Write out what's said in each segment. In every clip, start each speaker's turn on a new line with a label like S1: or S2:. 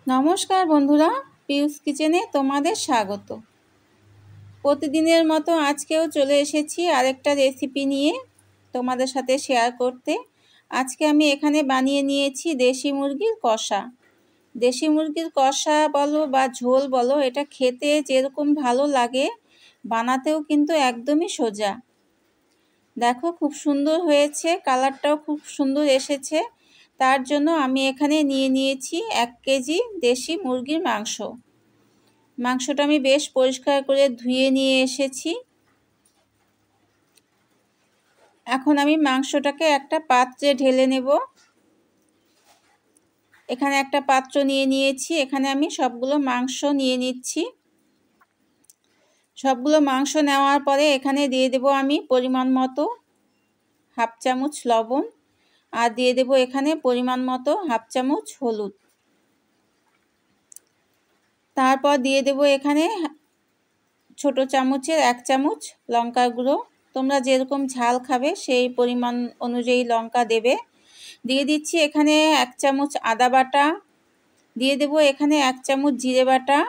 S1: নমস্কার বন্ধুরা, পিউস কিচেনে তোমাদের স্বাগত। প্রতিদিনের মতো আজকেও চলে এসেছি আরেকটা রেসিপি নিয়ে তোমাদের সাথে শেয়ার করতে। আজকে আমি এখানে বানিয়ে নিয়েছি দেশি মুরগির কষা। দেশি মুরগির কষা বলো বা ঝোল বলো, এটা খেতে যেরকম ভালো লাগে বানাতেও কিন্তু একদমই সোজা। দেখো খুব সুন্দর হয়েছে, কালারটাও খুব সুন্দর এসেছে। তার জন্য আমি এখানে নিয়ে নিয়েছি 1 কেজি দেশি মুরগির মাংস। মাংসটা আমি বেশ পরিষ্কার করে ধুয়ে নিয়ে এসেছি। এখন আমি মাংসটাকে একটা পাত্রে ঢেলে নেব। এখানে একটা পাত্র নিয়ে নিয়েছি, এখানে আমি সবগুলো মাংস নিয়ে নিচ্ছি। সবগুলো মাংস নেওয়ার পরে এখানে দিয়ে দেব আমি পরিমাণ মতো 1/2 চামচ লবণ, আর দিয়ে দেব এখানে পরিমাণ মতো 1/2 চামচ হলুদ। তারপর দিয়ে দেব এখানে ছোট চামচের 1 চামচ লঙ্কার গুঁড়ো। তোমরা যেরকম ঝাল খাবে সেই পরিমাণ অনুযায়ী লঙ্কা দেবে। দিয়ে দিচ্ছি এখানে 1 চামচ আদা বাটা, দিয়ে দেব এখানে 1 চামচ জিরে বাটা,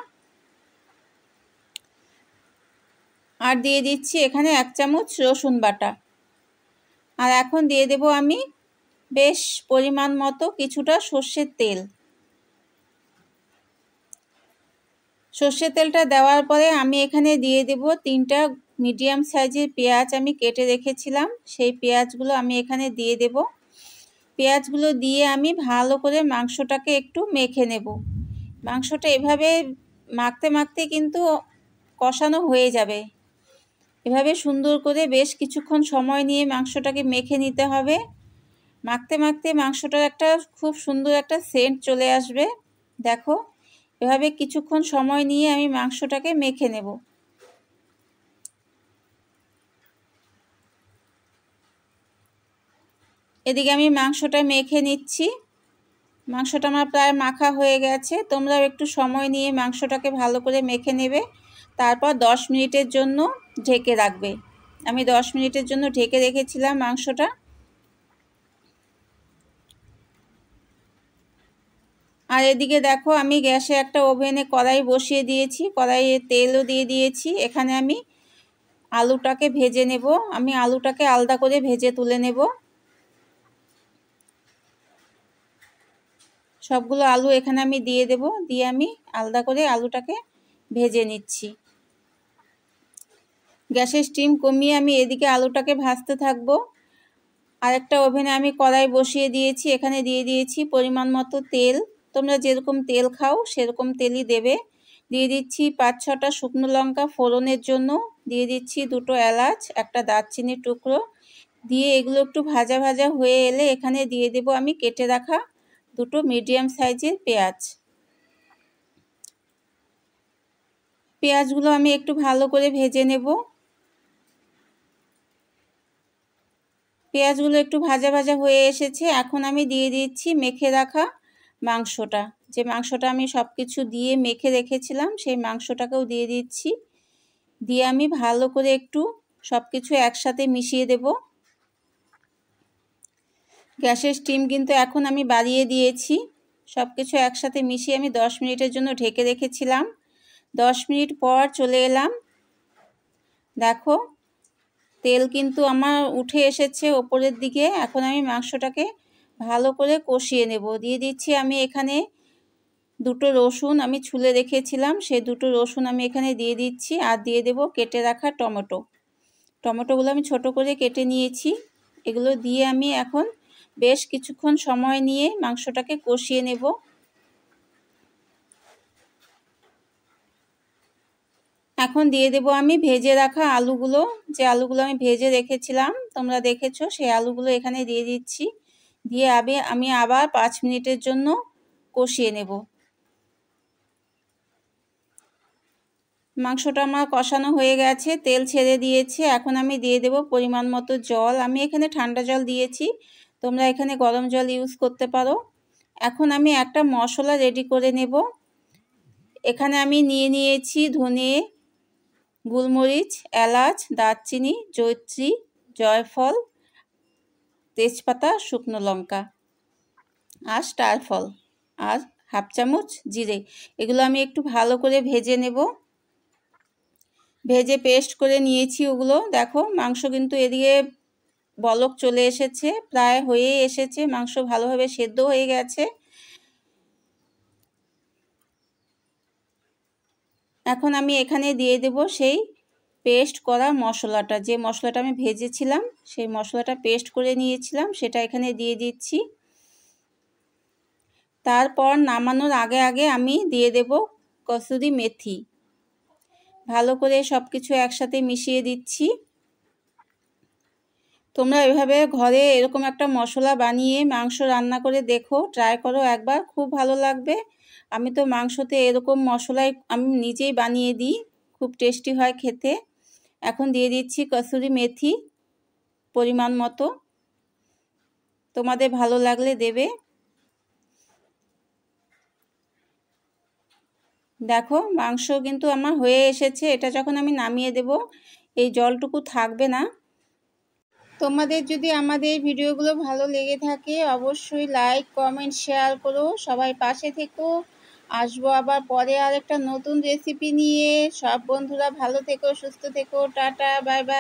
S1: আর দিয়ে দিচ্ছি এখানে 1 চামচ রসুন বাটা। আর এখন দিয়ে দেব আমি বেশ পরিমাণ মতো কিছুটা সর্ষের তেল। সর্ষের তেলটা দেওয়ার পরে আমি এখানে দিয়ে দেব 3টা মিডিয়াম সাইজের পেঁয়াজ আমি কেটে রেখেছিলাম, সেই পেঁয়াজগুলো আমি এখানে দিয়ে দেব। পেঁয়াজগুলো দিয়ে আমি ভালো করে মাংসটাকে একটু মেখে নেব। মাংসটা এভাবে মাখতে মাখতে কিন্তু কষানো হয়ে যাবে। এভাবে সুন্দর করে বেশ কিছুক্ষণ সময় নিয়ে মাংসটাকে মেখে নিতে হবে। মাখতে মাখতে মাংসটার একটা খুব সুন্দর একটা সেন্ট চলে আসবে। দেখো এভাবে কিছুক্ষণ সময় নিয়ে আমি মাংসটাকে মেখে নেব। এদিকে আমি মাংসটা মেখে নিচ্ছি। মাংসটা আমার প্রায় মাখা হয়ে গেছে। তোমরাও একটু সময় নিয়ে মাংসটাকে ভালো করে মেখে নেবে। তারপর 10 মিনিটের জন্য ঢেকে রাখবে। আমি 10 মিনিটের জন্য ঢেকে রেখেছিলাম মাংসটা। আর এদিকে দেখো আমি গ্যাসে একটা ওভেনে কড়াই বসিয়ে দিয়েছি, কড়াইয়ে তেলও দিয়ে দিয়েছি। এখানে আমি আলুটাকে ভেজে নেব। আমি আলুটাকে আলাদা করে ভেজে তুলে নেব। সবগুলো আলু এখানে আমি দিয়ে দেব, দিয়ে আমি আলাদা করে আলুটাকে ভেজে নিচ্ছি। গ্যাসের স্টিম কমিয়ে আমি এদিকে আলুটাকে ভাজতে থাকবো। আরেকটা ওভেনে আমি কড়াই বসিয়ে দিয়েছি, এখানে দিয়ে দিয়েছি পরিমাণ মতো তেল। তোমরা যেরকম তেল খাও সেরকম তেলই দেবে। দিয়ে দিচ্ছি 5-6টা শুকনো লঙ্কা ফোড়নের জন্য, দিয়ে দিচ্ছি 2টো এলাচ, একটা দারচিনির টুকরো। দিয়ে এগুলো একটু ভাজা ভাজা হয়ে এলে এখানে দিয়ে দেব আমি কেটে রাখা 2টো মিডিয়াম সাইজের পেঁয়াজ। পেঁয়াজগুলো আমি একটু ভালো করে ভেজে নেব। পেঁয়াজগুলো একটু ভাজা ভাজা হয়ে এসেছে। এখন আমি দিয়ে দিচ্ছি মেখে রাখা মাংসটা। যে মাংসটা আমি সব কিছু দিয়ে মেখে রেখেছিলাম সেই মাংসটাকেও দিয়ে দিচ্ছি। দিয়ে আমি ভালো করে একটু সব কিছু একসাথে মিশিয়ে দেব। গ্যাসের স্টিম কিন্তু এখন আমি বাড়িয়ে দিয়েছি। সব কিছু একসাথে মিশিয়ে আমি 10 মিনিটের জন্য ঢেকে রেখেছিলাম। 10 মিনিট পর চলে এলাম। দেখো তেল কিন্তু আমার উঠে এসেছে ওপরের দিকে। এখন আমি মাংসটাকে ভালো করে কষিয়ে নেব। দিয়ে দিচ্ছি আমি এখানে 2টো রসুন আমি ছুলে রেখেছিলাম, সেই 2টো রসুন আমি এখানে দিয়ে দিচ্ছি। আর দিয়ে দেব কেটে রাখা টমেটো। টমেটোগুলো আমি ছোট করে কেটে নিয়েছি। এগুলো দিয়ে আমি এখন বেশ কিছুক্ষণ সময় নিয়ে মাংসটাকে কষিয়ে নেব। এখন দিয়ে দেব আমি ভেজে রাখা আলুগুলো। যে আলুগুলো আমি ভেজে রেখেছিলাম তোমরা দেখেছো, সেই আলুগুলো এখানে দিয়ে দিচ্ছি। দিয়ে আমি আবার 5 মিনিটের জন্য কষিয়ে নেব। মাংসটা আমার কষানো হয়ে গেছে, তেল ছেড়ে দিয়েছে। এখন আমি দিয়ে দেব পরিমাণ মতো জল। আমি এখানে ঠান্ডা জল দিয়েছি, তোমরা এখানে গরম জল ইউজ করতে পারো। এখন আমি একটা মশলা রেডি করে নেব। এখানে আমি নিয়ে নিয়েছি ধনে, গোলমরিচ, এলাচ, দারচিনি, জয়িত্রী, জয়ফল, তেজপাতা, শুকনো লঙ্কা আর স্টার ফল আর হাফ চামচ জিরে। এগুলো আমি একটু ভালো করে ভেজে নেব। ভেজে পেস্ট করে নিয়েছি ওগুলো। দেখো মাংস কিন্তু এদিকে বলক চলে এসেছে, প্রায় হয়ে এসেছে, মাংস ভালোভাবে সেদ্ধ হয়ে গেছে। এখন আমি এখানে দিয়ে দেব সেই পেস্ট করা মশলাটা, যে মশলাটা আমি ভেজেছিলাম, সেই মশলাটা পেস্ট করে নিয়েছিলাম, সেটা এখানে দিয়ে দিচ্ছি। তারপর নামানোর আগে আগে আমি দিয়ে দেব কসুরি মেথি। ভালো করে সব কিছু একসাথে মিশিয়ে দিচ্ছি। তোমরা এভাবে ঘরে এরকম একটা মশলা বানিয়ে মাংস রান্না করে দেখো, ট্রাই করো একবার, খুব ভালো লাগবে। আমি তো মাংসতে এরকম মশলাই আমি নিজেই বানিয়ে দিই, খুব টেস্টি হয় খেতে। এখন দিয়ে দিচ্ছি কসুরি মেথি পরিমাণ মতো, তোমাদের ভালো লাগলে দেবে। দেখো মাংস কিন্তু আমার হয়ে এসেছে। এটা যখন আমি নামিয়ে দেব এই জলটুকু থাকবে না। তোমাদের যদি আমাদের ভিডিওগুলো ভালো লেগে থাকে অবশ্যই লাইক, কমেন্ট, শেয়ার করো। সবাই পাশে থেকো। আসবো আবার পরে আর একটা নতুন রেসিপি নিয়ে। সব বন্ধুরা ভালো থেকো, সুস্থ থেকো। Tata, bye bye.